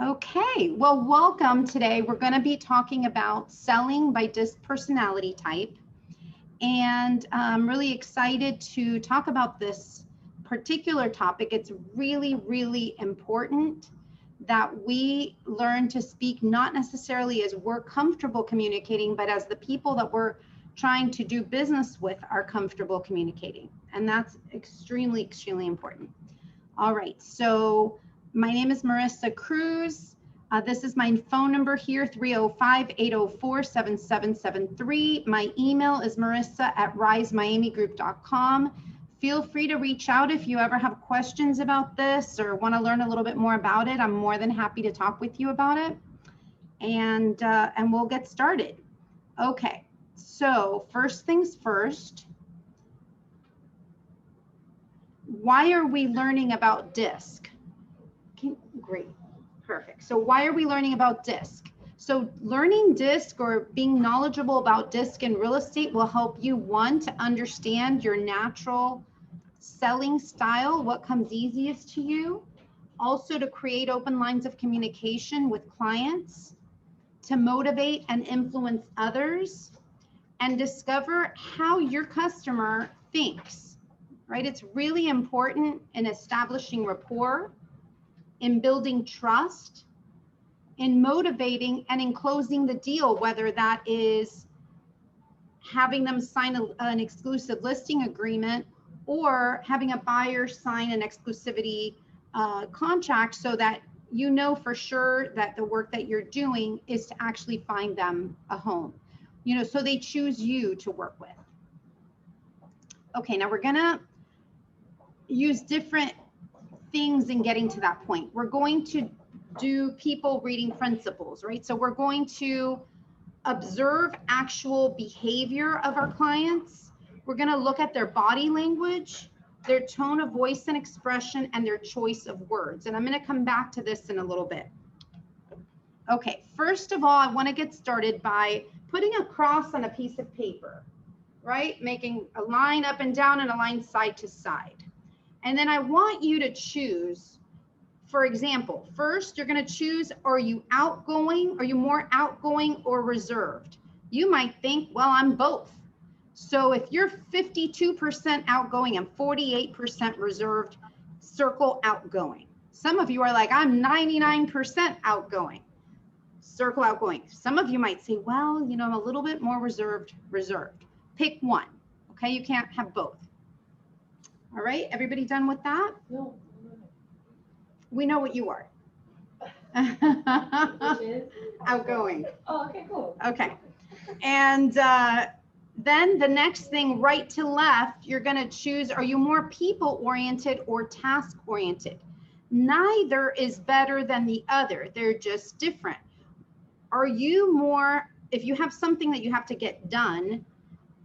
Okay, well, welcome. Today we're going to be talking about selling by DISC personality type. And I'm really excited to talk about this particular topic. It's really, really important that we learn to speak not necessarily as we're comfortable communicating, but as the people that we're trying to do business with are comfortable communicating. And that's extremely, extremely important. All right, so my name is Marissa Cruz. This is my phone number here, 305-804-7773. My email is marissa@risemiamigroup.com. Feel free to reach out if you ever have questions about this or want to learn a little bit more about it. I'm more than happy to talk with you about it. And we'll get started. Okay, so first things first. Why are we learning about DISC? Great, perfect. So why are we learning about DISC? So learning DISC or being knowledgeable about DISC in real estate will help you, one, to understand your natural selling style, what comes easiest to you, also to create open lines of communication with clients, to motivate and influence others, and discover how your customer thinks, right? It's really important in establishing rapport, in building trust, in motivating and in closing the deal, whether that is having them sign an exclusive listing agreement or having a buyer sign an exclusivity contract so that you know for sure that the work that you're doing is to actually find them a home, you know, so they choose you to work with. Okay, now we're gonna use different things in getting to that point. We're going to do people reading principles, right? So we're going to observe actual behavior of our clients. We're going to look at their body language, their tone of voice and expression, and their choice of words. And I'm going to come back to this in a little bit. Okay, first of all, I want to get started by putting a cross on a piece of paper, right? Making a line up and down and a line side to side. And then I want you to choose, for example, first you're going to choose, are you outgoing? Are you more outgoing or reserved? You might think, well, I'm both. So if you're 52% outgoing and 48% reserved, circle outgoing. Some of you are like, I'm 99% outgoing, circle outgoing. Some of you might say, well, you know, I'm a little bit more reserved. Pick one, okay? You can't have both. All right, everybody done with that? No. We know what you are. Which is? Outgoing. Oh, okay, cool. Okay. And then the next thing, right to left, you're going to choose, are you more people-oriented or task-oriented? Neither is better than the other. They're just different. Are you more, if you have something that you have to get done,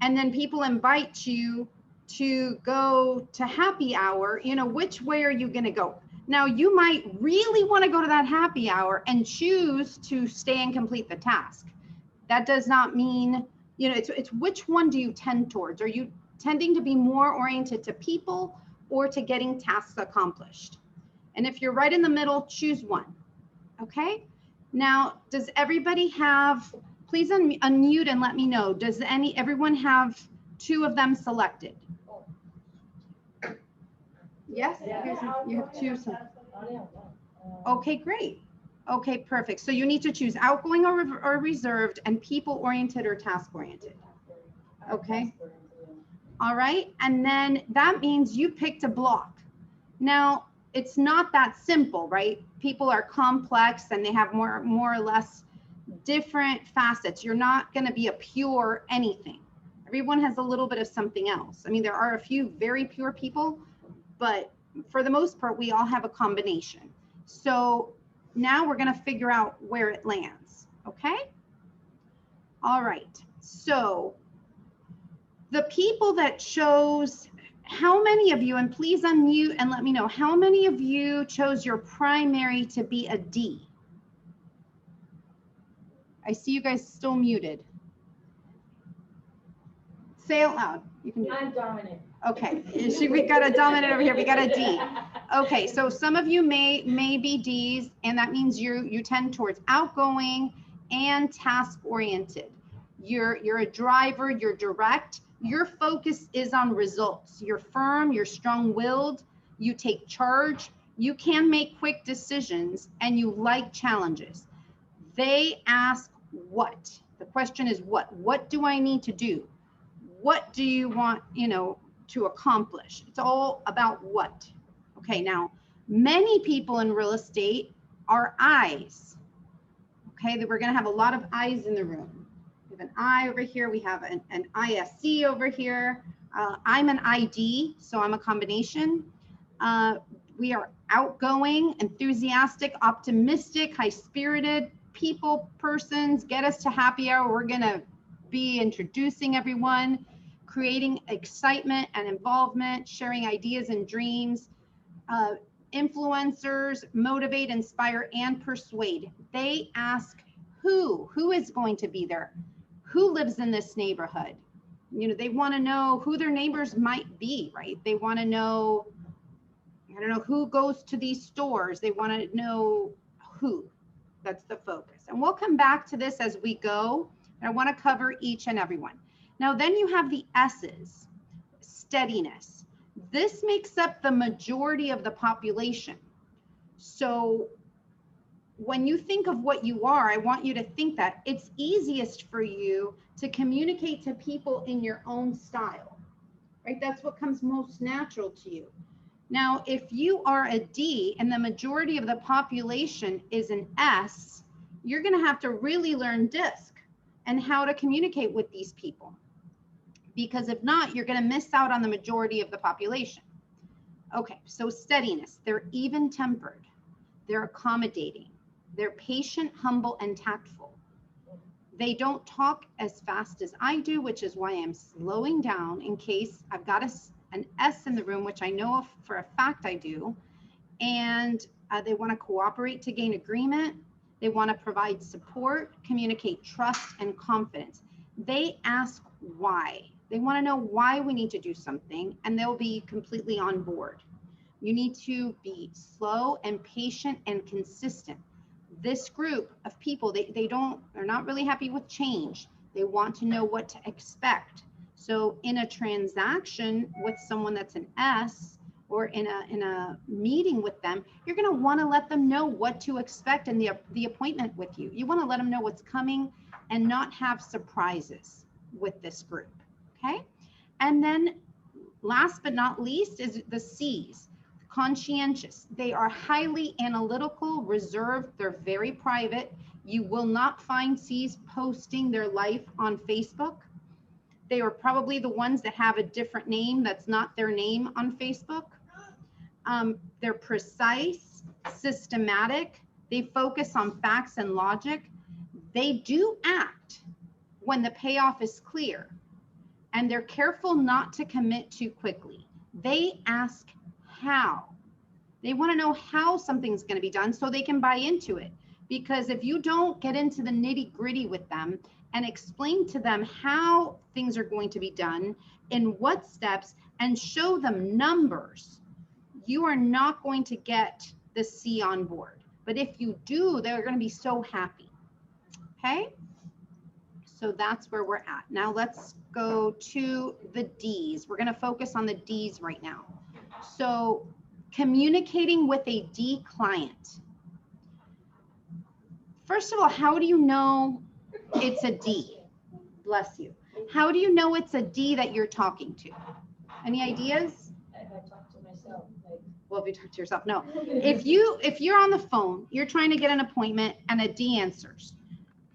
and then people invite you to go to happy hour, you know, which way are you going to go? Now, you might really want to go to that happy hour and choose to stay and complete the task. That does not mean, you know, it's which one do you tend towards? Are you tending to be more oriented to people or to getting tasks accomplished? And if you're right in the middle, choose one. Okay. Now, does everybody have, please unmute and let me know, does everyone have two of them selected? Yes, you have two. Okay, great. Okay, perfect. So you need to choose outgoing or reserved and people-oriented or task-oriented. Okay. All right. And then that means you picked a block. Now, it's not that simple, right? People are complex and they have more or less different facets. You're not going to be a pure anything. Everyone has a little bit of something else. I mean, there are a few very pure people, but for the most part, we all have a combination. So now we're going to figure out where it lands. Okay. All right. So the people that chose, how many of you, and please unmute and let me know, how many of you chose your primary to be a D? I see you guys still muted. Say out loud. You can do it. I'm dominant. Okay, we got a dominant over here. We got a D. Okay, so some of you may be Ds, and that means you tend towards outgoing and task oriented. You're a driver. You're direct. Your focus is on results. You're firm. You're strong-willed. You take charge. You can make quick decisions, and you like challenges. They ask what. The question is what. What do I need to do? What do you want, to accomplish? It's all about what. Okay, now many people in real estate are I's. Okay, that we're going to have a lot of I's in the room. We have an I over here. We have an I.S.C over here. I'm an I.D, so I'm a combination. We are outgoing, enthusiastic, optimistic, high-spirited people, persons. Get us to happy hour. We're going to be introducing everyone, creating excitement and involvement, sharing ideas and dreams. Influencers motivate, inspire, and persuade. They ask who is going to be there, who lives in this neighborhood. They want to know who their neighbors might be, right? They want to know, I don't know, who goes to these stores. They want to know who. That's the focus. And we'll come back to this as we go. And I want to cover each and every one. Now, then you have the S's, steadiness. This makes up the majority of the population. So when you think of what you are, I want you to think that it's easiest for you to communicate to people in your own style, right? That's what comes most natural to you. Now, if you are a D and the majority of the population is an S, you're going to have to really learn DISC and how to communicate with these people. Because if not, you're going to miss out on the majority of the population. Okay, so steadiness. They're even-tempered. They're accommodating. They're patient, humble, and tactful. They don't talk as fast as I do, which is why I'm slowing down in case I've got an S in the room, which I know for a fact I do. And they want to cooperate to gain agreement. They want to provide support, communicate trust and confidence. They ask why. They want to know why we need to do something, and they'll be completely on board. You need to be slow and patient and consistent. This group of people, they're not really happy with change. They want to know what to expect. So in a transaction with someone that's an S, or in a meeting with them, you're going to want to let them know what to expect in the appointment with you. You want to let them know what's coming and not have surprises with this group. Okay. And then last but not least is the C's, conscientious. They are highly analytical, reserved. They're very private. You will not find C's posting their life on Facebook. They are probably the ones that have a different name that's not their name on Facebook. They're precise, systematic. They focus on facts and logic. They do act when the payoff is clear, and they're careful not to commit too quickly. They ask how. They want to know how something's going to be done so they can buy into it. Because if you don't get into the nitty-gritty with them and explain to them how things are going to be done, in what steps, and show them numbers, you are not going to get the C on board. But if you do, they're going to be so happy. Okay? So that's where we're at. Now let's go to the D's. We're going to focus on the D's right now. So communicating with a D client. First of all, how do you know it's a D? Bless you. How do you know it's a D that you're talking to? Any ideas? I talk to myself. Well, if you talk to yourself, no. If you're on the phone, you're trying to get an appointment and a D answers,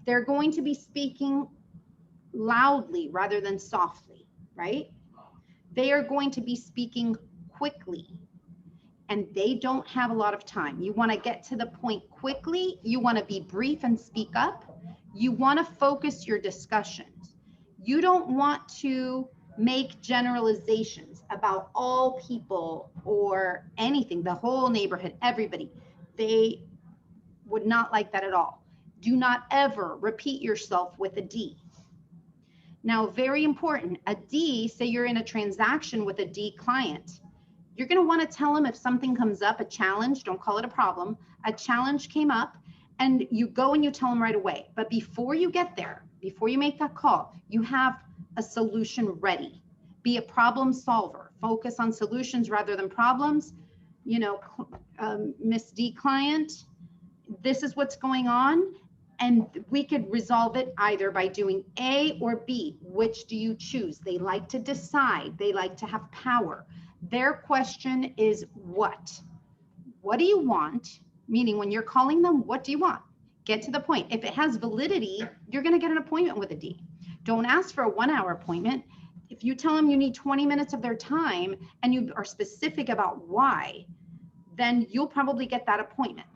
they're going to be speaking loudly rather than softly, right? They are going to be speaking quickly, and they don't have a lot of time. You want to get to the point quickly. You want to be brief and speak up. You want to focus your discussions. You don't want to make generalizations about all people or anything, the whole neighborhood, everybody. They would not like that at all. Do not ever repeat yourself with a D. Now, very important, a D, say you're in a transaction with a D client. You're going to want to tell them if something comes up, a challenge, don't call it a problem, a challenge came up, and you go and you tell them right away. But before you get there, before you make that call, you have a solution ready. Be a problem solver. Focus on solutions rather than problems. You know, Miss D client, this is what's going on. And we could resolve it either by doing A or B. Which do you choose? They like to decide. They like to have power. Their question is what? What do you want? Meaning when you're calling them, what do you want? Get to the point. If it has validity, you're going to get an appointment with a D. Don't ask for a 1-hour appointment. If you tell them you need 20 minutes of their time and you are specific about why, then you'll probably get that appointment.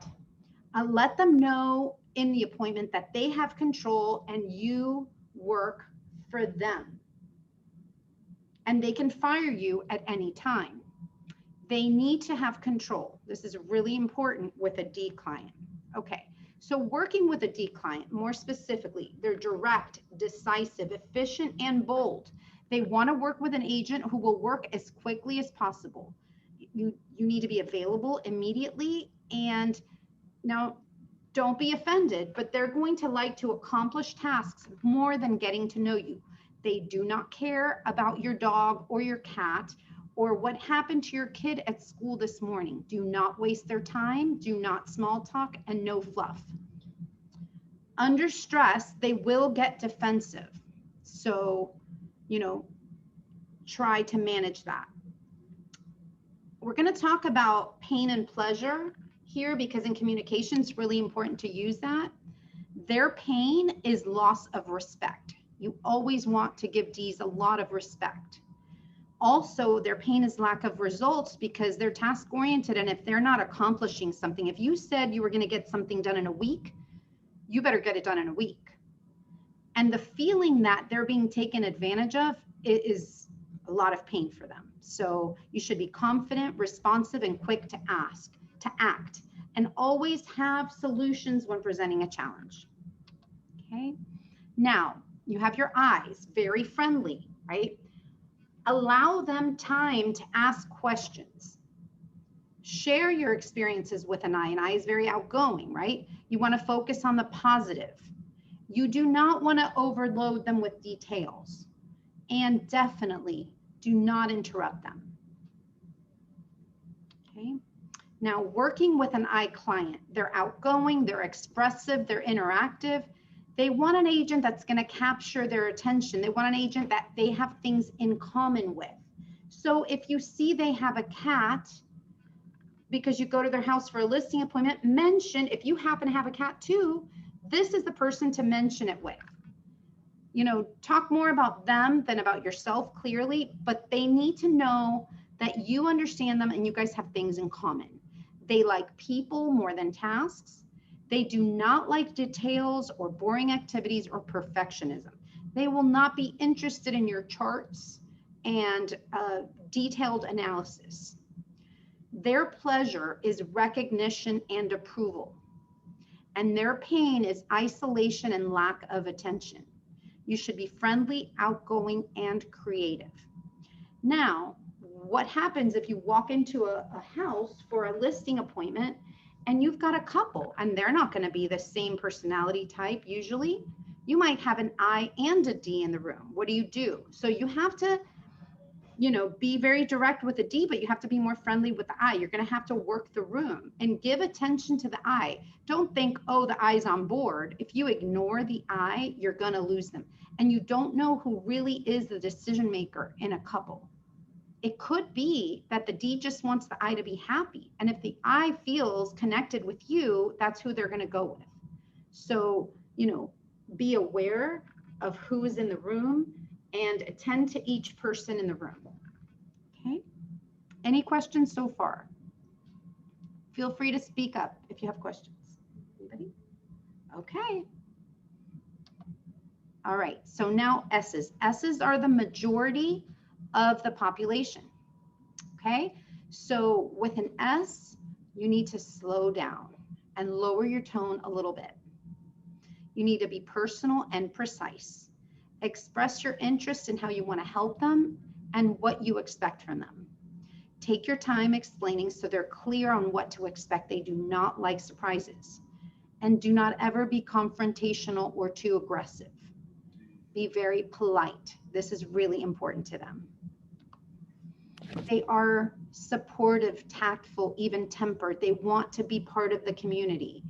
Let them know in the appointment that they have control and you work for them. And they can fire you at any time. They need to have control. This is really important with a D client. Okay, so working with a D client, more specifically, they're direct, decisive, efficient, and bold. They want to work with an agent who will work as quickly as possible. You need to be available immediately. And now, don't be offended, but they're going to like to accomplish tasks more than getting to know you. They do not care about your dog or your cat or what happened to your kid at school this morning. Do not waste their time. Do not small talk, and no fluff. Under stress, they will get defensive. So, try to manage that. We're going to talk about pain and pleasure here because in communication, it's really important to use that. Their pain is loss of respect. You always want to give Ds a lot of respect. Also, their pain is lack of results because they're task oriented. And if they're not accomplishing something, if you said you were going to get something done in a week, you better get it done in a week. And the feeling that they're being taken advantage of is a lot of pain for them. So you should be confident, responsive, and quick to act, and always have solutions when presenting a challenge. Okay. Now you have your I's, very friendly, right? Allow them time to ask questions. Share your experiences with an I. An I is very outgoing, right? You want to focus on the positive. You do not want to overload them with details, and definitely do not interrupt them. Okay. Now, working with an I client, they're outgoing, they're expressive, they're interactive. They want an agent that's going to capture their attention. They want an agent that they have things in common with. So if you see they have a cat, because you go to their house for a listing appointment, mention, if you happen to have a cat too, this is the person to mention it with. Talk more about them than about yourself, clearly, but they need to know that you understand them and you guys have things in common. They like people more than tasks. They do not like details or boring activities or perfectionism. They will not be interested in your charts and detailed analysis. Their pleasure is recognition and approval. And their pain is isolation and lack of attention. You should be friendly, outgoing, and creative. Now, what happens if you walk into a house for a listing appointment and you've got a couple and they're not going to be the same personality type usually? You might have an I and a D in the room. What do? So you have to, be very direct with the D, but you have to be more friendly with the I. You're going to have to work the room and give attention to the I. Don't think, oh, the I's on board. If you ignore the I, you're going to lose them. And you don't know who really is the decision maker in a couple. It could be that the D just wants the I to be happy. And if the I feels connected with you, that's who they're going to go with. So, be aware of who is in the room and attend to each person in the room. Okay. Any questions so far? Feel free to speak up if you have questions. Anybody? Okay. All right. So now S's. S's are the majority of the population. Okay. So with an S, you need to slow down and lower your tone a little bit. You need to be personal and precise. Express your interest in how you want to help them and what you expect from them. Take your time explaining so they're clear on what to expect. They do not like surprises. And do not ever be confrontational or too aggressive. Be very polite. This is really important to them. They are supportive, tactful, even-tempered. They want to be part of the community.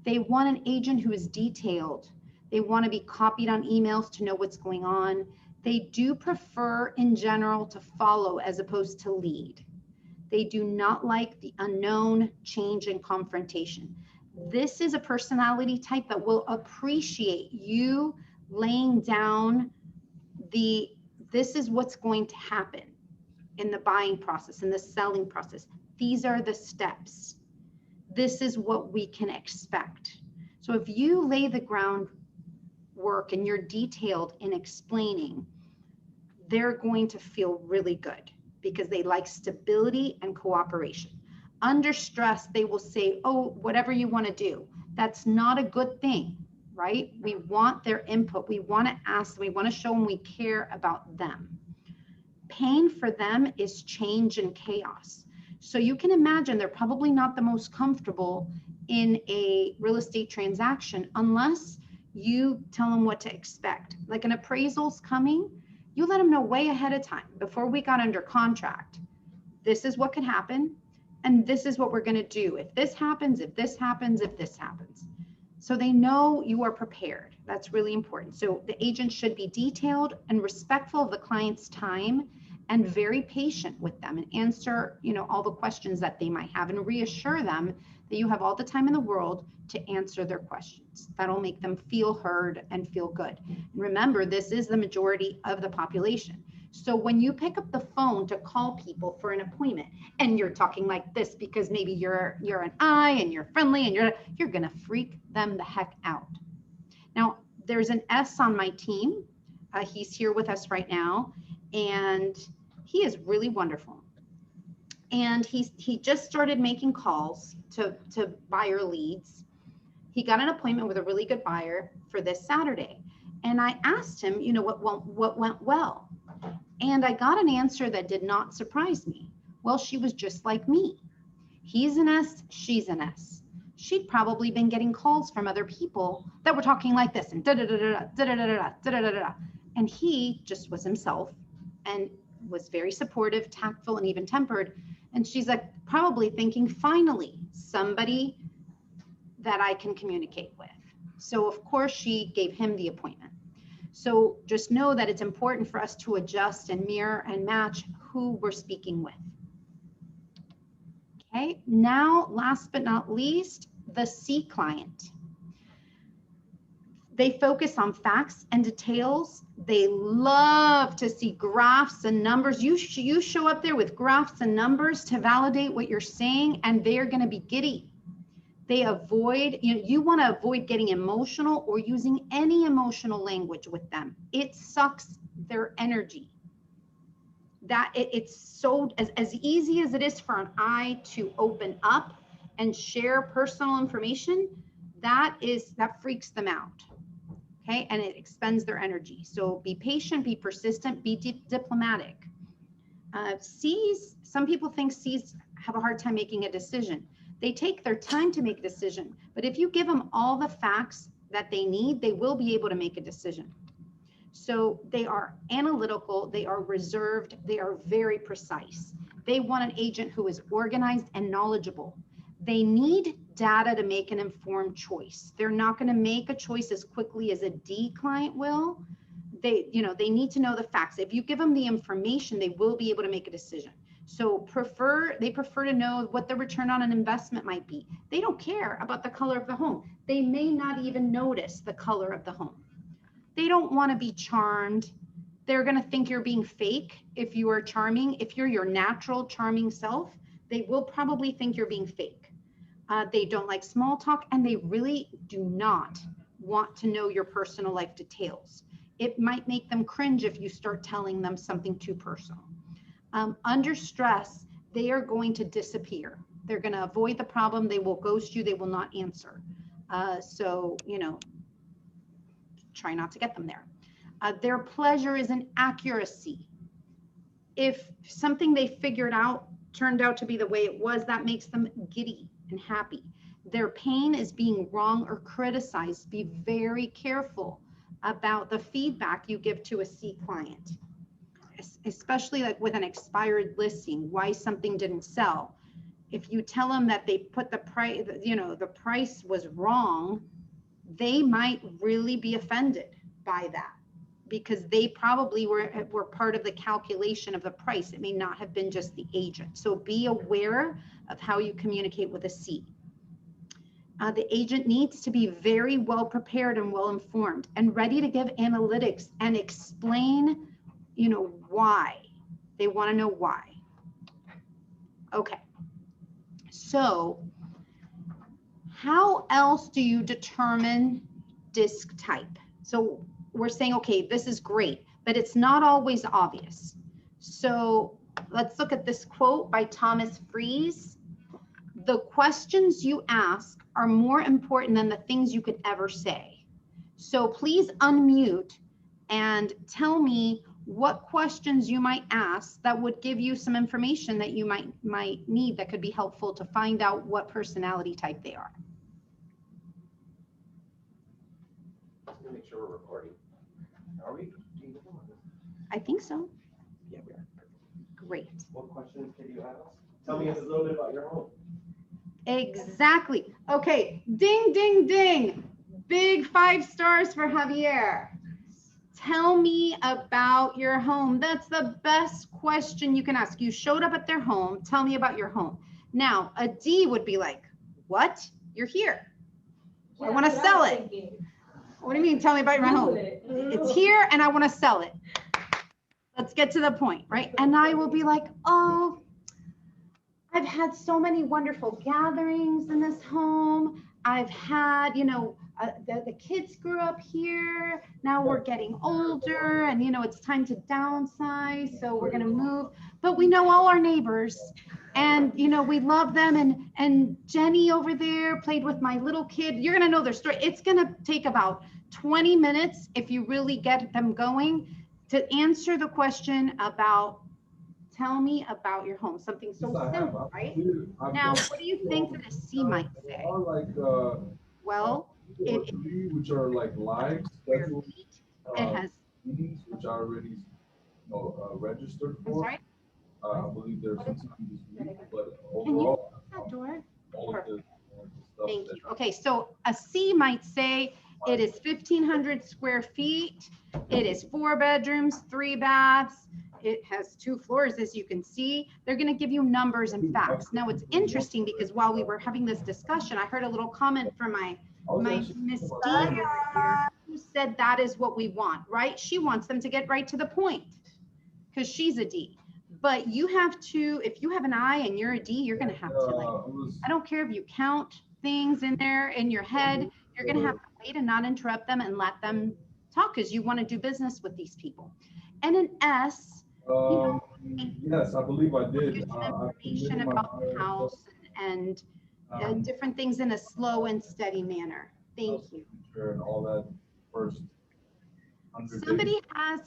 They want an agent who is detailed. They want to be copied on emails to know what's going on. They do prefer, in general, to follow as opposed to lead. They do not like the unknown, change, and confrontation. This is a personality type that will appreciate you laying down this is what's going to happen in the buying process, in the selling process. These are the steps. This is what we can expect. So if you lay the groundwork and you're detailed in explaining, they're going to feel really good because they like stability and cooperation. Under stress, they will say, oh, whatever you want to do. That's not a good thing, right? We want their input. We want to ask them. We want to show them we care about them. Pain for them is change and chaos. So you can imagine they're probably not the most comfortable in a real estate transaction unless you tell them what to expect. Like an appraisal's coming, you let them know way ahead of time before we got under contract. This is what could happen, and this is what we're going to do. If this happens, if this happens, if this happens. So they know you are prepared. That's really important. So the agent should be detailed and respectful of the client's time and very patient with them and answer, all the questions that they might have and reassure them that you have all the time in the world to answer their questions. That'll make them feel heard and feel good. And remember, this is the majority of the population. So when you pick up the phone to call people for an appointment and you're talking like this because maybe you're an I and you're friendly and you're going to freak them the heck out. Now, there's an S on my team. He's here with us right now, and he is really wonderful. And he just started making calls to buyer leads. He got an appointment with a really good buyer for this Saturday. And I asked him, what went well? And I got an answer that did not surprise me. Well, she was just like me. He's an S, she's an S. She'd probably been getting calls from other people that were talking like this and da-da-da-da-da, da-da-da-da-da, da-da-da-da. And he just was himself and was very supportive, tactful, and even-tempered. And she's like probably thinking, finally, somebody that I can communicate with. So of course she gave him the appointment. So just know that it's important for us to adjust and mirror and match who we're speaking with. Okay, now last but not least, the C client. They focus on facts and details. They love to see graphs and numbers. You show up there with graphs and numbers to validate what you're saying, and they're going to be giddy. They avoid, you want to avoid getting emotional or using any emotional language with them. It sucks their energy. It's so as easy as it is for an I to open up and share personal information, that freaks them out. Okay, and it expends their energy. So be patient, be persistent, be diplomatic. C's, some people think C's have a hard time making a decision. They take their time to make a decision, but if you give them all the facts that they need, they will be able to make a decision. So they are analytical, they are reserved, they are very precise. They want an agent who is organized and knowledgeable. They need data to make an informed choice. They're not going to make a choice as quickly as a D client will. They need to know the facts. If you give them the information, they will be able to make a decision. So they prefer to know what the return on an investment might be. They don't care about the color of the home. They may not even notice the color of the home. They don't want to be charmed. They're going to think you're being fake if you are charming. If you're your natural charming self, they will probably think you're being fake. They don't like small talk, and they really do not want to know your personal life details. It might make them cringe if you start telling them something too personal. Under stress, they are going to disappear. They're going to avoid the problem. They will ghost you. They will not answer. So, try not to get them there. Their pleasure is in accuracy. If something they figured out turned out to be the way it was, that makes them giddy and happy. Their pain is being wrong or criticized. Be very careful about the feedback you give to a C client, especially like with an expired listing, why something didn't sell. If you tell them that they put the price, the price was wrong, they might really be offended by that, because they probably were part of the calculation of the price. It may not have been just the agent. So be aware of how you communicate with a C. The agent needs to be very well prepared and well informed and ready to give analytics and explain, why. They want to know why. Okay. So how else do you determine DISC type? So we're saying, okay, this is great, but it's not always obvious. So let's look at this quote by Thomas Fries. The questions you ask are more important than the things you could ever say. So please unmute and tell me what questions you might ask that would give you some information that you might need that could be helpful to find out what personality type they are. Make sure we're recording. Are we? I think so. Yeah, we are. Great. What questions can you ask? Tell me a little bit about your home. Exactly. Okay. Ding, ding, ding. Big 5 stars for Javier. Tell me about your home. That's the best question you can ask. You showed up at their home. Tell me about your home. Now, a D would be like, what? You're here. I want to sell it. What do you mean? Tell me about my home. It's here and I want to sell it. Let's get to the point, right? And I will be like, oh, I've had so many wonderful gatherings in this home. I've had, the kids grew up here. Now we're getting older and, it's time to downsize. So we're going to move. But we know all our neighbors and, we love them. And Jenny over there played with my little kid. You're going to know their story. It's going to take about 20 minutes if you really get them going to answer the question about, tell me about your home. Something so simple, right? Now, what do you think that a C might say? Well, it which are like live scheduled it has meetings, which are already registered for. Right? I believe there's sometime this week, but Can you overall, close that door? all of the stuff. Thank you. Okay, so a C might say it is 1,500 square feet. It is 4 bedrooms, 3 baths. It has 2 floors, as you can see. They're going to give you numbers and facts. Now, it's interesting because while we were having this discussion, I heard a little comment from my Miss D who said that is what we want, right? She wants them to get right to the point because she's a D. But you have to, if you have an I and you're a D, you're going to have to, I don't care if you count things in there in your head, you're going to have to wait and not interrupt them and let them talk because you want to do business with these people. And an S, yes, I believe I did. Information about the house and different things in a slow and steady manner. Thank you. And all that first. Somebody has,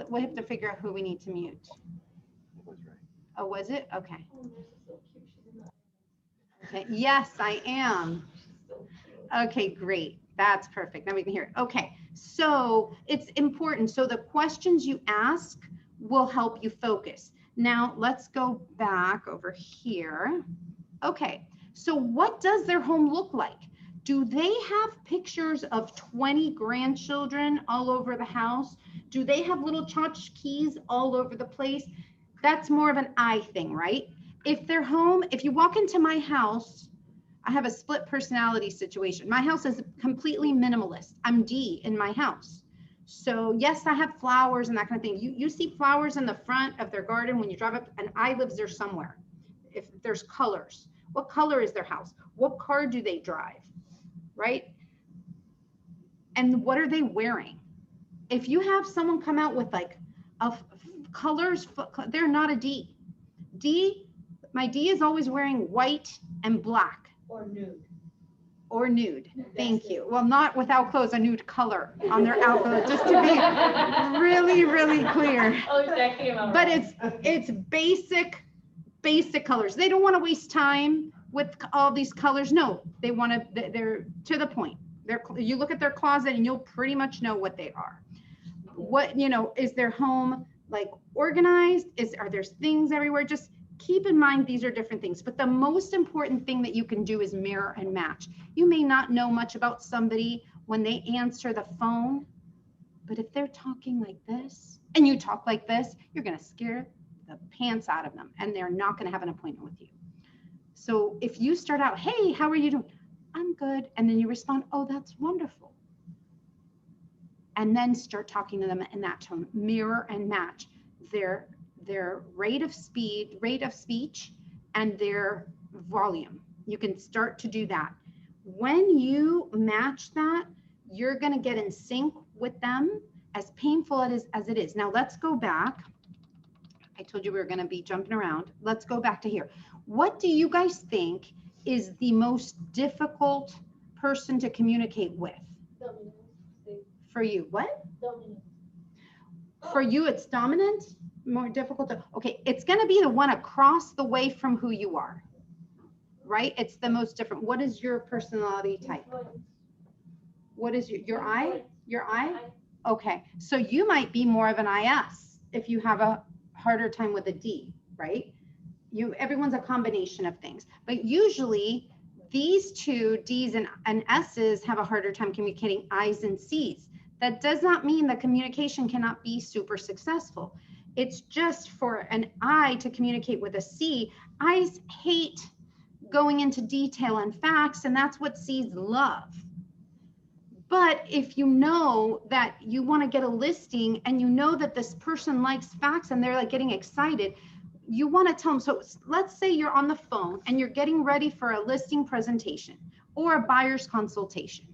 we have to figure out who we need to mute. Oh, was it? Okay. Okay. Yes, I am. Okay, great. That's perfect. Now we can hear it. Okay. So it's important. So the questions you ask will help you focus. Now let's go back over here. Okay. So what does their home look like? Do they have pictures of 20 grandchildren all over the house? Do they have little tchotchkes all over the place? That's more of an I thing, right? If they're home, if you walk into my house, I have a split personality situation. My house is completely minimalist. I'm D in my house. So yes, I have flowers and that kind of thing. You see flowers in the front of their garden when you drive up, and I lives there somewhere. If there's colors, what color is their house? What car do they drive, right? And what are they wearing? If you have someone come out with like colors, they're not a D. My D is always wearing white and black. Or nude. Or nude. Thank you. Well, not without clothes, a nude color on their outfit, just to be really, really clear. Oh, that came out. But it's basic colors. They don't want to waste time with all these colors. No, they want to, they're to the point. You look at their closet and you'll pretty much know what they are. What, is their home like organized? Are there things everywhere? Just keep in mind, these are different things, but the most important thing that you can do is mirror and match. You may not know much about somebody when they answer the phone, but if they're talking like this and you talk like this, you're going to scare the pants out of them and they're not going to have an appointment with you. So if you start out, hey, how are you doing? I'm good. And then you respond, oh, that's wonderful. And then start talking to them in that tone, mirror and match their rate of speech and their volume. You can start to do that. When you match that, you're going to get in sync with them, as painful as it is. Now let's go back. I told you we were going to be jumping around. Let's go back to here. What do you guys think is the most difficult person to communicate with? For you, what? For you, it's dominant? More difficult to, okay, it's going to be the one across the way from who you are, right? It's the most different. What is your personality type? What is your I? Your I? Okay, so you might be more of an IS if you have a harder time with a D, right? Everyone's a combination of things, but usually these two D's and S's have a harder time communicating I's and C's. That does not mean the communication cannot be super successful. It's just for an I to communicate with a C. I's hate going into detail and facts, and that's what C's love. But if you know that you want to get a listing and you know that this person likes facts and they're like getting excited, you want to tell them. So let's say you're on the phone and you're getting ready for a listing presentation or a buyer's consultation,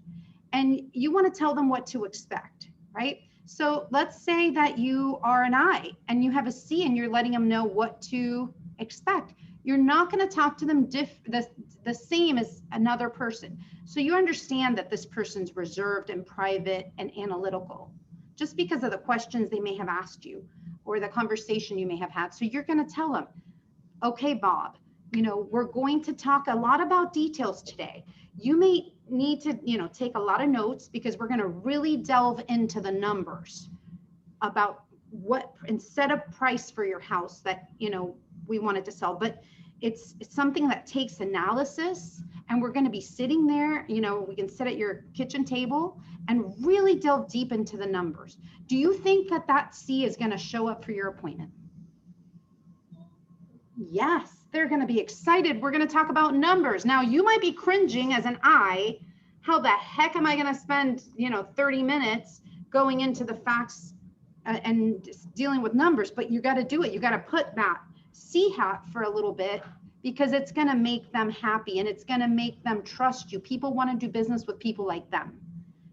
and you want to tell them what to expect, right? So let's say that you are an I and you have a C and you're letting them know what to expect. You're not going to talk to them the same as another person. So you understand that this person's reserved and private and analytical just because of the questions they may have asked you or the conversation you may have had. So you're going to tell them, okay, Bob, we're going to talk a lot about details today. You may need to, take a lot of notes because we're going to really delve into the numbers about what, instead of price for your house that, we wanted to sell, but it's something that takes analysis, and we're going to be sitting there, we can sit at your kitchen table and really delve deep into the numbers. Do you think that C is going to show up for your appointment? Yes, they're going to be excited. We're going to talk about numbers. Now you might be cringing as an I. How the heck am I going to spend, 30 minutes going into the facts and dealing with numbers? But you got to do it. You got to put that C hat for a little bit because it's going to make them happy and it's going to make them trust you. People want to do business with people like them.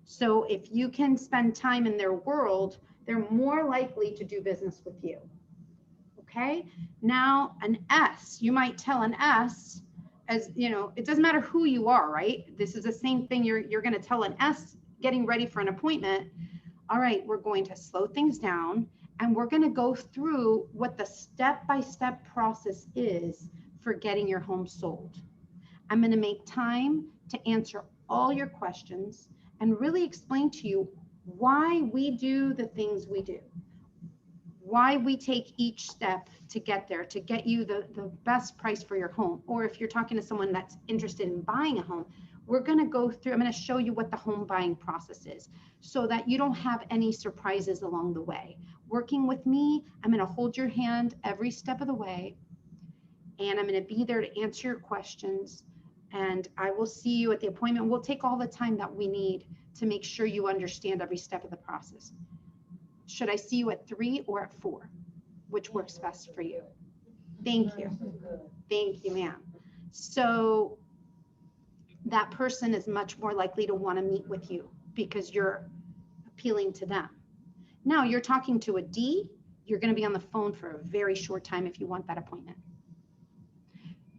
So if you can spend time in their world, they're more likely to do business with you. Okay. Now an S, you might tell an S as, it doesn't matter who you are, right? This is the same thing you're going to tell an S getting ready for an appointment. All right, we're going to slow things down and we're going to go through what the step-by-step process is for getting your home sold. I'm going to make time to answer all your questions and really explain to you why we do the things we do, why we take each step to get there, to get you the best price for your home. Or if you're talking to someone that's interested in buying a home, we're going to go through, I'm going to show you what the home buying process is so that you don't have any surprises along the way. Working with me, I'm going to hold your hand every step of the way, and I'm going to be there to answer your questions, and I will see you at the appointment. We'll take all the time that we need to make sure you understand every step of the process. Should I see you at 3 or at 4? Which works best for you? Thank you. Thank you, ma'am. So that person is much more likely to want to meet with you because you're appealing to them. Now you're talking to a D, you're going to be on the phone for a very short time if you want that appointment.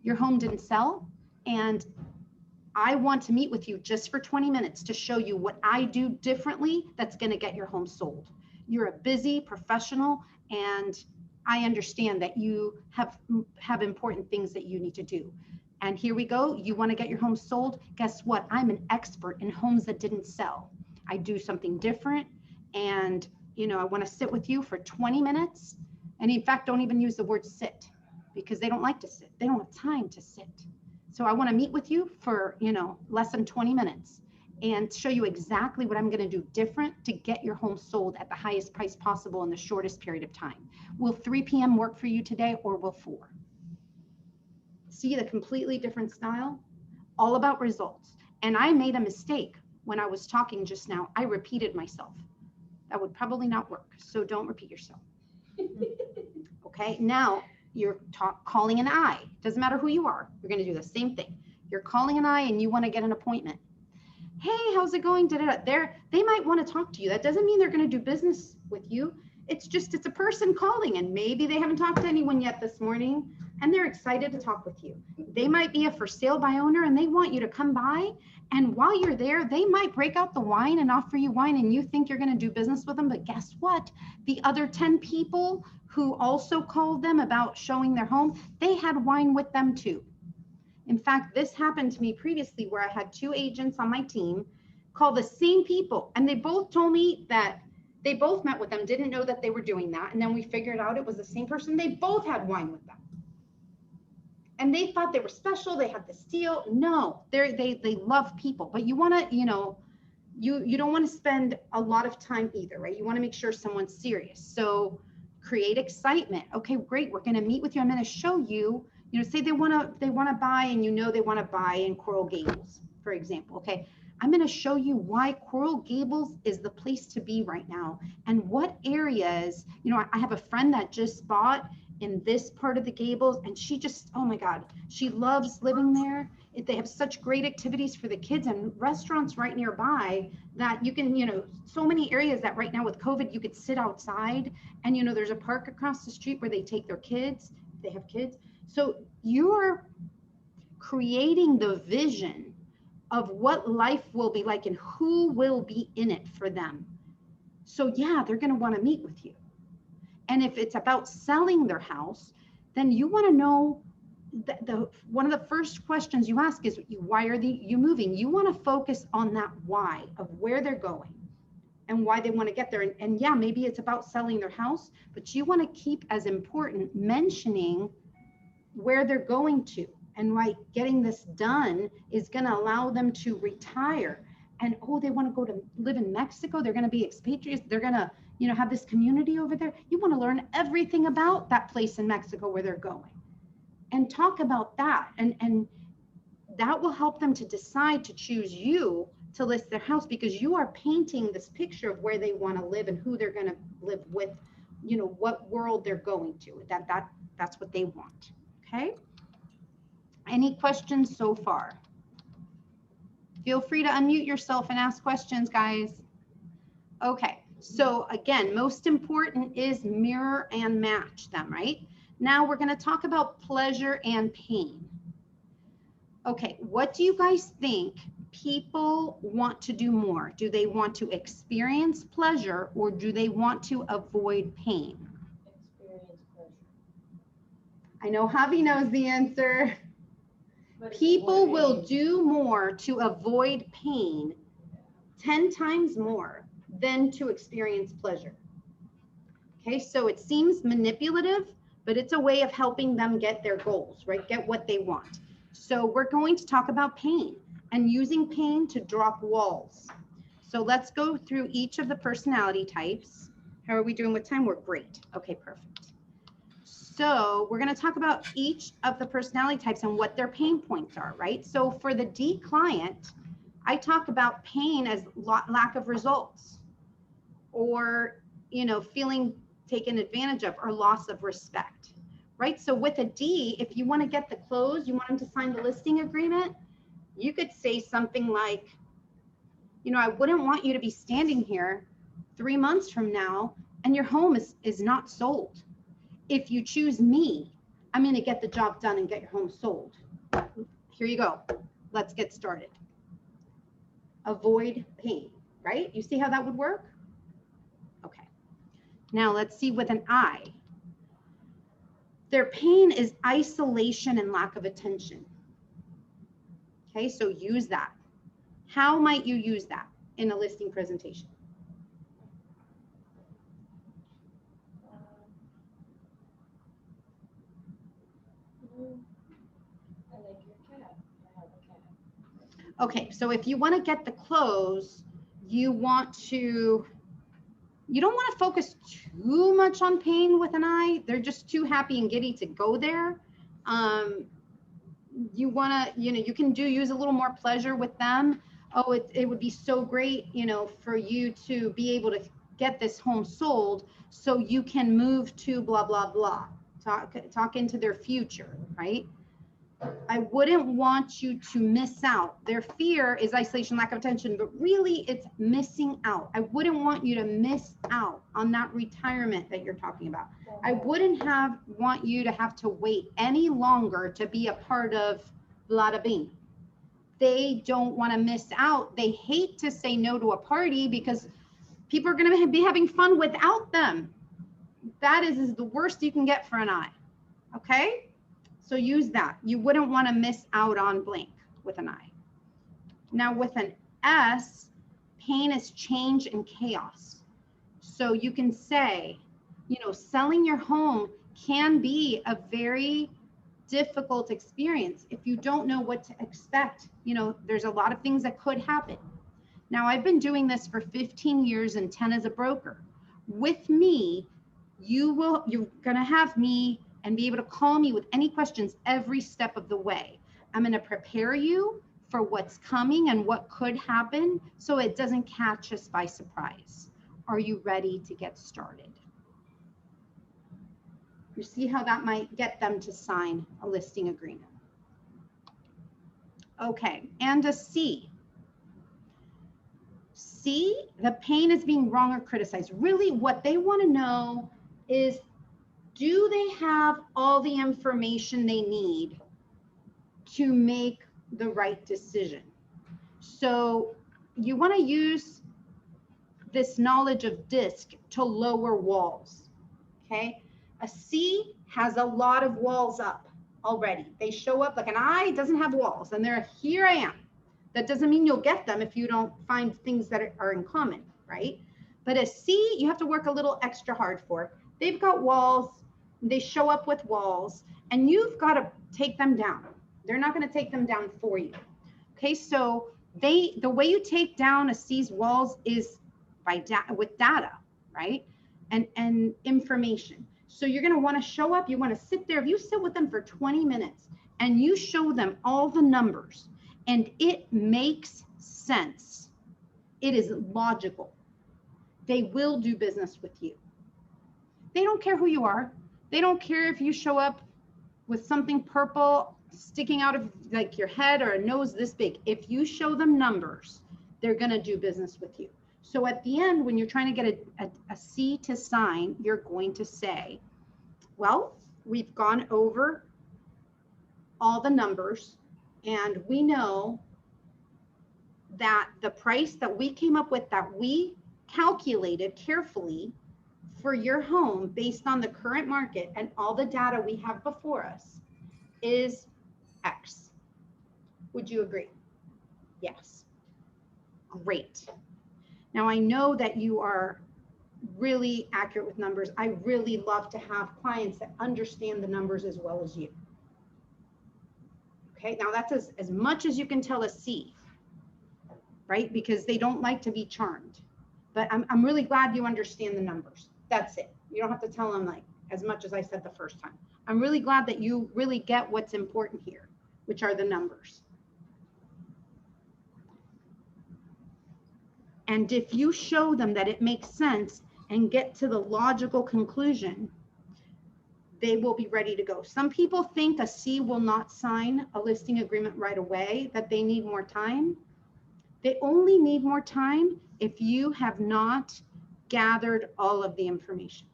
Your home didn't sell, and I want to meet with you just for 20 minutes to show you what I do differently that's going to get your home sold. You're a busy professional, and I understand that you have important things that you need to do. And here we go. You want to get your home sold? Guess what? I'm an expert in homes that didn't sell. I do something different. And, I want to sit with you for 20 minutes. And in fact, don't even use the word sit, because they don't like to sit. They don't have time to sit. So I want to meet with you for, less than 20 minutes and show you exactly what I'm going to do different to get your home sold at the highest price possible in the shortest period of time. Will 3 p.m. work for you today, or will 4? See the completely different style? All about results. And I made a mistake when I was talking just now. I repeated myself. That would probably not work. So don't repeat yourself. Okay, now you're calling an I. Doesn't matter who you are. You're going to do the same thing. You're calling an I and you want to get an appointment. Hey, how's it going? They might want to talk to you. That doesn't mean they're going to do business with you. It's a person calling, and maybe they haven't talked to anyone yet this morning, and they're excited to talk with you. They might be a for sale by owner, and they want you to come by. And while you're there, they might break out the wine and offer you wine, and you think you're going to do business with them. But guess what? The other 10 people who also called them about showing their home, they had wine with them too. In fact, this happened to me previously, where I had 2 agents on my team call the same people, and they both told me that they both met with them, didn't know that they were doing that. And then we figured out it was the same person. They both had wine with them. And they thought they were special. They had this deal. No, they love people, but you want to, you don't want to spend a lot of time either, right? You want to make sure someone's serious. So create excitement. Okay, great. We're going to meet with you. I'm going to show you, say they want to buy, and they want to buy in Coral Gables, for example. Okay. I'm going to show you why Coral Gables is the place to be right now, and what areas, I have a friend that just bought in this part of the Gables, and she just, oh my God, she loves living there. They have such great activities for the kids and restaurants right nearby that you can, so many areas that right now with COVID, you could sit outside, and, there's a park across the street where they take their kids, if they have kids. So you're creating the vision of what life will be like and who will be in it for them. So yeah, they're going to want to meet with you. And if it's about selling their house, then you want to know one of the first questions you ask is, why are you moving? You want to focus on that why of where they're going and why they want to get there. And yeah, maybe it's about selling their house, but you want to keep as important mentioning where they're going to. And getting this done is going to allow them to retire. And they want to go to live in Mexico. They're going to be expatriates. They're going to, have this community over there. You want to learn everything about that place in Mexico where they're going, and talk about that. And that will help them to decide to choose you to list their house, because you are painting this picture of where they want to live and who they're going to live with, what world they're going to. That's what they want. Okay. Any questions so far? Feel free to unmute yourself and ask questions, guys. Okay, so again, most important is mirror and match them, right? Now we're going to talk about pleasure and pain. Okay, what do you guys think people want to do more? Do they want to experience pleasure, or do they want to avoid pain? Experience pleasure. I know Javi knows the answer. People will do more to avoid pain 10 times more than to experience pleasure. Okay, so it seems manipulative, but it's a way of helping them get their goals, right? Get what they want. So we're going to talk about pain and using pain to drop walls. So let's go through each of the personality types. How are we doing with time? We're great. Okay, perfect. So we're going to talk about each of the personality types and what their pain points are, right? So for the D client, I talk about pain as lack of results, or, feeling taken advantage of, or loss of respect, right? So with a D, if you want to get the close, you want them to sign the listing agreement, you could say something like, I wouldn't want you to be standing here 3 months from now and your home is not sold. If you choose me, I'm going to get the job done and get your home sold. Here you go. Let's get started. Avoid pain, right? You see how that would work? Okay. Now let's see with an I. Their pain is isolation and lack of attention. Okay, so use that. How might you use that in a listing presentation? I like your cat. I have a cat. Okay, so if you want to get the close, you don't want to focus too much on pain with an I. They're just too happy and giddy to go there. You want to, you can use a little more pleasure with them. Oh, it would be so great, for you to be able to get this home sold so you can move to blah, blah, blah. Talk into their future, right? I wouldn't want you to miss out. Their fear is isolation, lack of attention, but really it's missing out. I wouldn't want you to miss out on that retirement that you're talking about. I wouldn't want you to have to wait any longer to be a part of Bada Bing. They don't want to miss out. They hate to say no to a party because people are going to be having fun without them. That is the worst you can get for an I. Okay? So use that. You wouldn't want to miss out on blank with an I. Now with an S, pain is change and chaos. So you can say, selling your home can be a very difficult experience if you don't know what to expect. There's a lot of things that could happen. Now I've been doing this for 15 years and 10 as a broker. With me, you're going to have me and be able to call me with any questions every step of the way. I'm going to prepare you for what's coming and what could happen so it doesn't catch us by surprise. Are you ready to get started? You see how that might get them to sign a listing agreement. Okay, and a C. C, the pain is being wrong or criticized. Really what they want to know is, do they have all the information they need to make the right decision? So you want to use this knowledge of D.I.S.C to lower walls, okay? A C has a lot of walls up already. They show up like an I doesn't have walls, and they're, here I am. That doesn't mean you'll get them if you don't find things that are in common, right? But a C, you have to work a little extra hard for. They've got walls. They show up with walls, and you've got to take them down. They're not going to take them down for you. Okay, so the way you take down a C's walls is with data, right? And information. So you're going to want to show up. You want to sit there. If you sit with them for 20 minutes and you show them all the numbers and it makes sense, it is logical, they will do business with you. They don't care who you are. They don't care if you show up with something purple sticking out of like your head or a nose this big. If you show them numbers, they're going to do business with you. So at the end, when you're trying to get a C to sign, you're going to say, well, we've gone over all the numbers and we know that the price that we came up with, that we calculated carefully for your home based on the current market and all the data we have before us, is X. Would you agree? Yes. Great. Now I know that you are really accurate with numbers. I really love to have clients that understand the numbers as well as you. Okay, now that's as much as you can tell a C, right? Because they don't like to be charmed. But I'm really glad you understand the numbers. That's it. You don't have to tell them like as much as I said the first time. I'm really glad that you really get what's important here, which are the numbers. And if you show them that it makes sense and get to the logical conclusion, they will be ready to go. Some people think a C will not sign a listing agreement right away, that they need more time. They only need more time if you have not gathered all of the information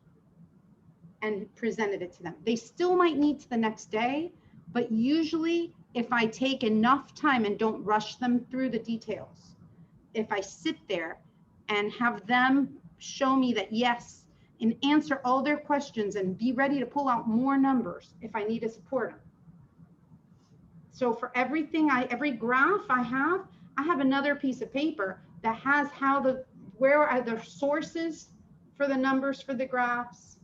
and presented it to them. They still might need to the next day, but usually if I take enough time and don't rush them through the details, if I sit there and have them show me that yes, and answer all their questions and be ready to pull out more numbers if I need to support them. So for everything, every graph I have another piece of paper that has where are the sources for the numbers for the graphs,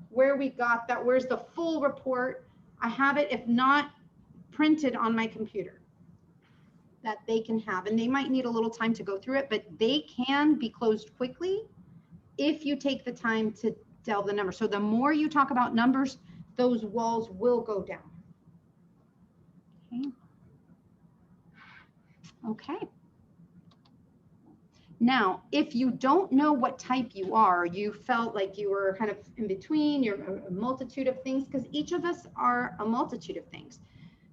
where we got that, where's the full report. I have it, if not printed on my computer, that they can have, and they might need a little time to go through it, but they can be closed quickly if you take the time to delve the numbers. So the more you talk about numbers, those walls will go down. Okay. Okay. Now, if you don't know what type you are, you felt like you were kind of in between, you're a multitude of things, because each of us are a multitude of things.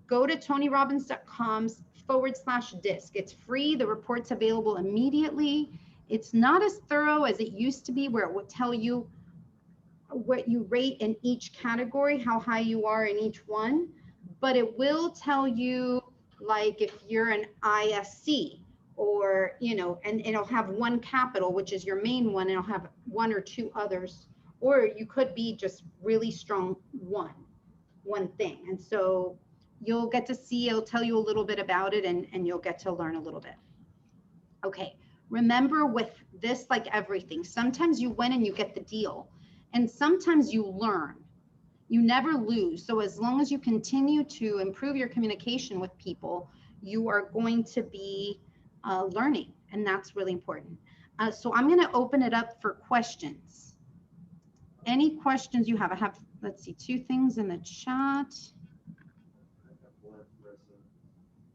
Go to tonyrobbins.com/DISC. It's free. The report's available immediately. It's not as thorough as it used to be, where it would tell you what you rate in each category, how high you are in each one, but it will tell you, like, if you're an I.S.C, or, you know, and it'll have one capital, which is your main one, and it'll have one or two others, or you could be just really strong one thing. And so you'll get to see, it'll tell you a little bit about it, and you'll get to learn a little bit. Okay, remember with this, like everything, sometimes you win and you get the deal, and sometimes you learn. You never lose. So as long as you continue to improve your communication with people, you are going to be learning, and that's really important. So I'm going to open it up for questions. Any questions you have? I have, let's see, 2 things in the chat.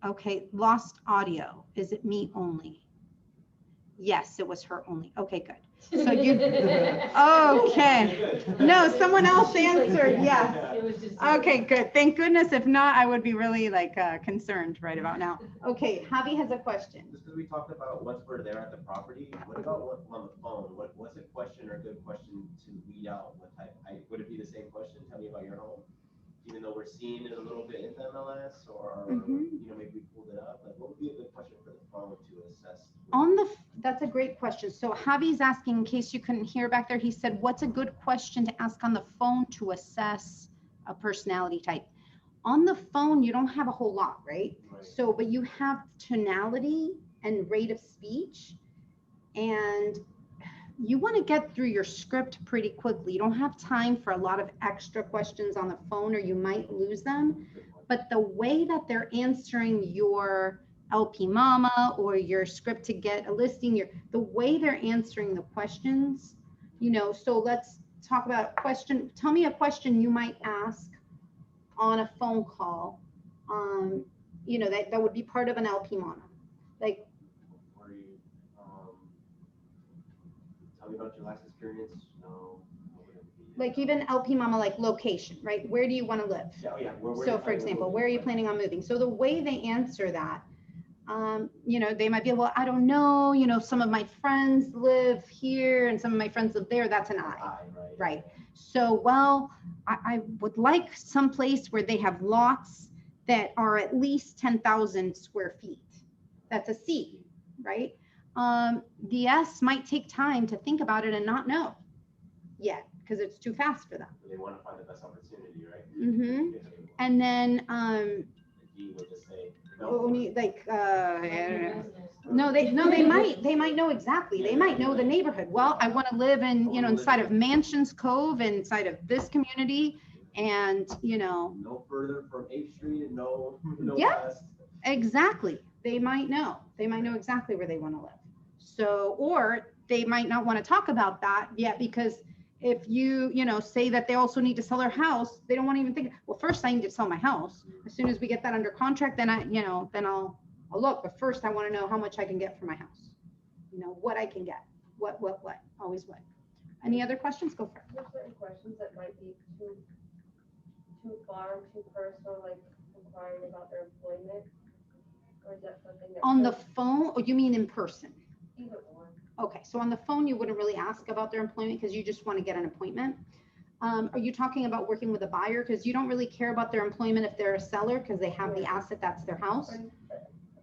Okay, lost audio. Is it me only? Yes, it was her only. Okay, good. So you, okay. No, someone else answered, yes. Okay, good. Thank goodness. If not, I would be really like concerned right about now. Okay, Javi has a question. Just because we talked about once we're there at the property, what about on the phone? What's a question or a good question to weed out? What type? Would it be the same question? Tell me about your home. Even though we're seeing it a little bit in the MLS, or you know, maybe we pulled it up. Like, what would be a good question for the phone to assess? That's a great question. So Javi's asking, in case you couldn't hear back there, he said, what's a good question to ask on the phone to assess a personality type? On the phone, you don't have a whole lot, right? So, but you have tonality and rate of speech, and you want to get through your script pretty quickly. You don't have time for a lot of extra questions on the phone, or you might lose them. But the way that they're answering your LP Mama or your script to get a listing, the way they're answering the questions, you know, so let's talk about a question. Tell me a question you might ask on a phone call, you know, that would be part of an LP Mama. Like, tell me about your last experience. No. Like even LP Mama, like location, right? Where do you want to live? Yeah. So for example, where are you planning on moving? So the way they answer that, you know, they might be, well, I don't know, you know, some of my friends live here and some of my friends live there. That's an I, right? So, well, I would like some place where they have lots that are at least 10,000 square feet. That's a C, right? The S might take time to think about it and not know yet, because it's too fast for them. They want to find the best opportunity, right? Mm-hmm. And then He would just say, like no, they might know exactly. They might know the neighborhood. Well, I want to live in, you know, inside of Mansions Cove, inside of this community, and you know, no further from 8th Street, and no yeah, west. Exactly. They might know exactly where they want to live. So, or they might not want to talk about that yet, because if you know, say that they also need to sell their house, they don't want to even think, well, first I need to sell my house. As soon as we get that under contract, then I'll look. But first I want to know how much I can get for my house. You know, what I can get. What, always what. Any other questions? Go for it. There's certain questions that might be too far, too personal, like inquiring about their employment. Or is that something that on the phone, or you mean in person? Either or. Okay, so on the phone, you wouldn't really ask about their employment because you just want to get an appointment. Are you talking about working with a buyer? Because you don't really care about their employment if they're a seller because they have the asset, that's their house.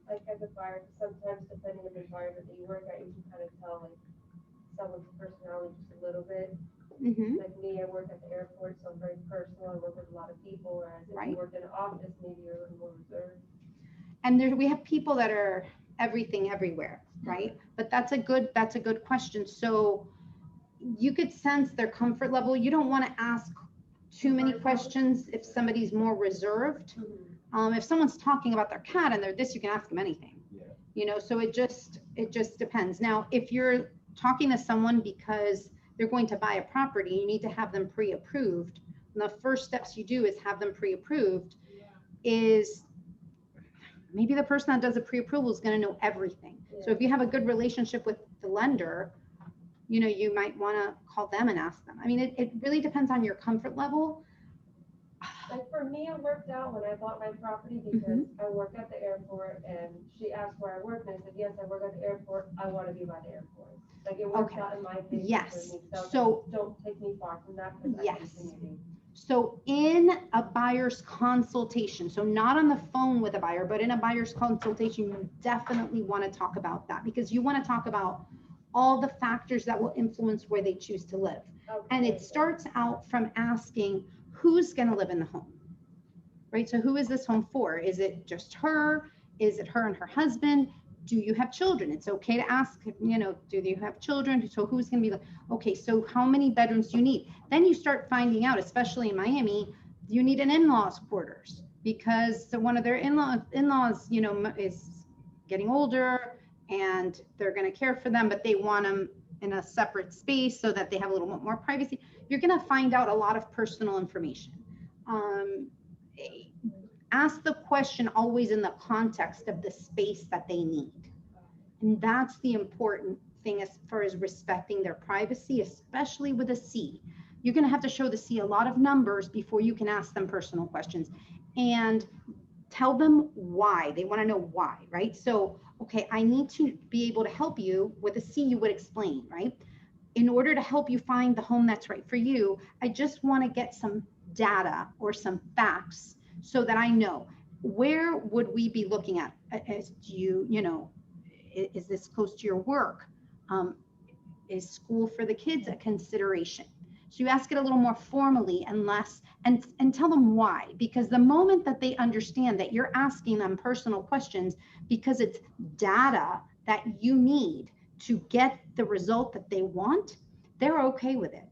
Like as a buyer, sometimes depending on the environment that you work at, you can kind of tell like someone's personality just a little bit. Hmm. Like me, I work at the airport, so I'm very personal. I work with a lot of people, whereas if Right. you work in an office, maybe you're a little more reserved. And there, we have people that are everything everywhere, right? But that's a good question. So you could sense their comfort level. You don't want to ask too many questions if somebody's more reserved. If someone's talking about their cat and they're this, you can ask them anything. Yeah. You know, so it just depends. Now, if you're talking to someone because they're going to buy a property, you need to have them pre-approved. And the first steps you do is have them pre-approved. Is maybe the person that does the pre-approval is going to know everything. So if you have a good relationship with the lender, you know, you might want to call them and ask them. I mean, it really depends on your comfort level. Like for me, it worked out when I bought my property because I work at the airport and she asked where I work and I said, yes, I work at the airport. I want to be by the airport. Like it worked out in my favor. Yes. For me. So don't take me far from that because yes. I continue. So in a buyer's consultation, so not on the phone with a buyer, but in a buyer's consultation, you definitely want to talk about that because you want to talk about all the factors that will influence where they choose to live. Okay. And it starts out from asking who's going to live in the home, right? So who is this home for? Is it just her? Is it her and her husband? Do you have children? It's okay to ask, you know, do you have children? So who's going to be, okay, so how many bedrooms do you need? Then you start finding out, especially in Miami, you need an in-laws quarters because one of their in-laws, you know, is getting older and they're going to care for them, but they want them in a separate space so that they have a little bit more privacy. You're going to find out a lot of personal information. Ask the question always in the context of the space that they need. And that's the important thing as far as respecting their privacy, especially with a C. You're going to have to show the C a lot of numbers before you can ask them personal questions and tell them why. They want to know why, right? So, okay, I need to be able to help you. With a C, you would explain, right? In order to help you find the home that's right for you, I just want to get some data or some facts so that I know where would we be looking at as you know, is this close to your work? Is school for the kids a consideration? So you ask it a little more formally and less, and tell them why, because the moment that they understand that you're asking them personal questions because it's data that you need to get the result that they want, they're okay with it,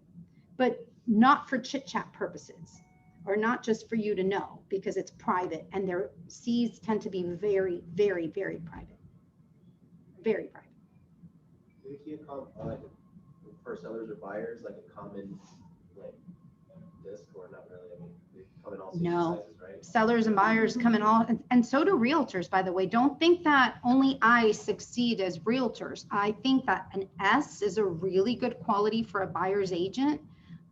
but not for chit chat purposes or not just for you to know because it's private and their C's tend to be very, very, very private, very private. Maybe like for sellers or buyers, like a common like disc or not really. I mean, they come in all shapes and sizes, right? Sellers and buyers come in all, and so do realtors, by the way. Don't think that only I succeed as realtors. I think that an S is a really good quality for a buyer's agent.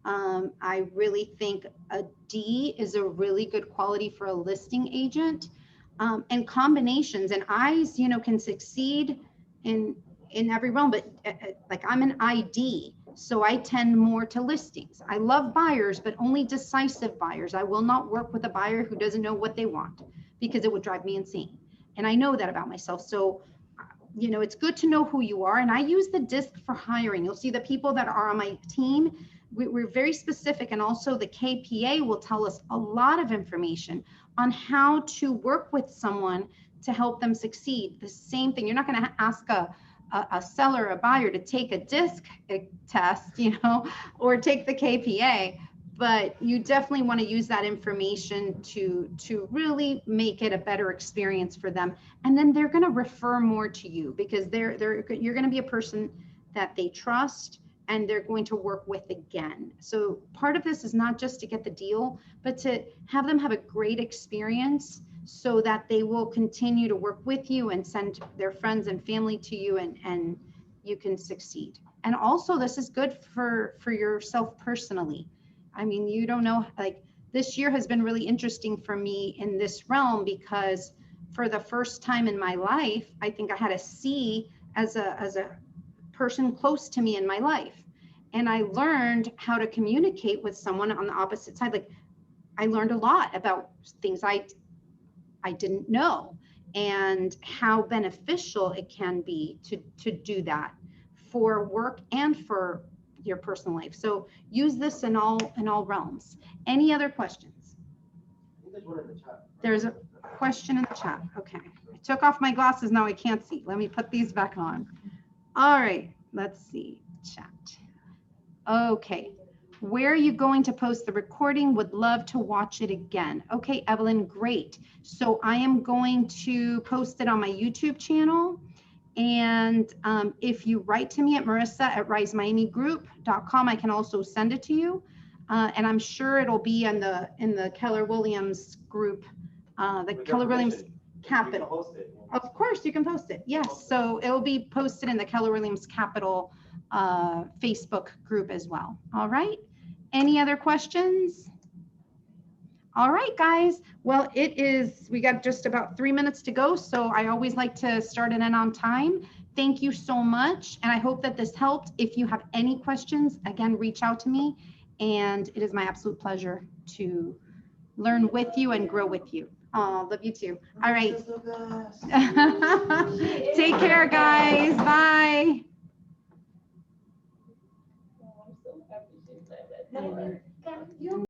I really think a D is a really good quality for a listing agent. And combinations, and I's, you know, can succeed in every realm, but like I'm an ID, so I tend more to listings. I love buyers, but only decisive buyers. I will not work with a buyer who doesn't know what they want because it would drive me insane. And I know that about myself. So, you know, it's good to know who you are. And I use the DISC for hiring. You'll see the people that are on my team. We're very specific. And also the KPA will tell us a lot of information on how to work with someone to help them succeed. The same thing. You're not going to ask a seller, a buyer to take a DISC test, you know, or take the KPA, but you definitely want to use that information to really make it a better experience for them. And then they're going to refer more to you because you're going to be a person that they trust and they're going to work with again. So part of this is not just to get the deal, but to have them have a great experience so that they will continue to work with you and send their friends and family to you, and you can succeed. And also this is good for yourself personally. I mean, you don't know, like this year has been really interesting for me in this realm because for the first time in my life, I think I had a C as a person close to me in my life. and I learned how to communicate with someone on the opposite side. Like I learned a lot about things I didn't know and how beneficial it can be to do that for work and for your personal life. So use this in all realms. Any other questions? I think there's one in the chat. There's a question in the chat. Okay. I took off my glasses. Now I can't see. Let me put these back on. All right. Let's see. Chat. Okay. Where are you going to post the recording? Would love to watch it again. Okay, Evelyn, great. So I am going to post it on my YouTube channel. And if you write to me at marissa@risemiamigroup.com, I can also send it to you. And I'm sure it'll be in the Keller Williams group, the Keller Williams Capital. Post it. Of course, you can post it. Yes, so it will be posted in the Keller Williams Capital Facebook group as well. All right. Any other questions? All right, guys. Well, we got just about 3 minutes to go. So I always like to start and end on time. Thank you so much. And I hope that this helped. If you have any questions, again, reach out to me. And it is my absolute pleasure to learn with you and grow with you. Oh, love you too. All right. Take care, guys. Bye. I'm so happy she said that.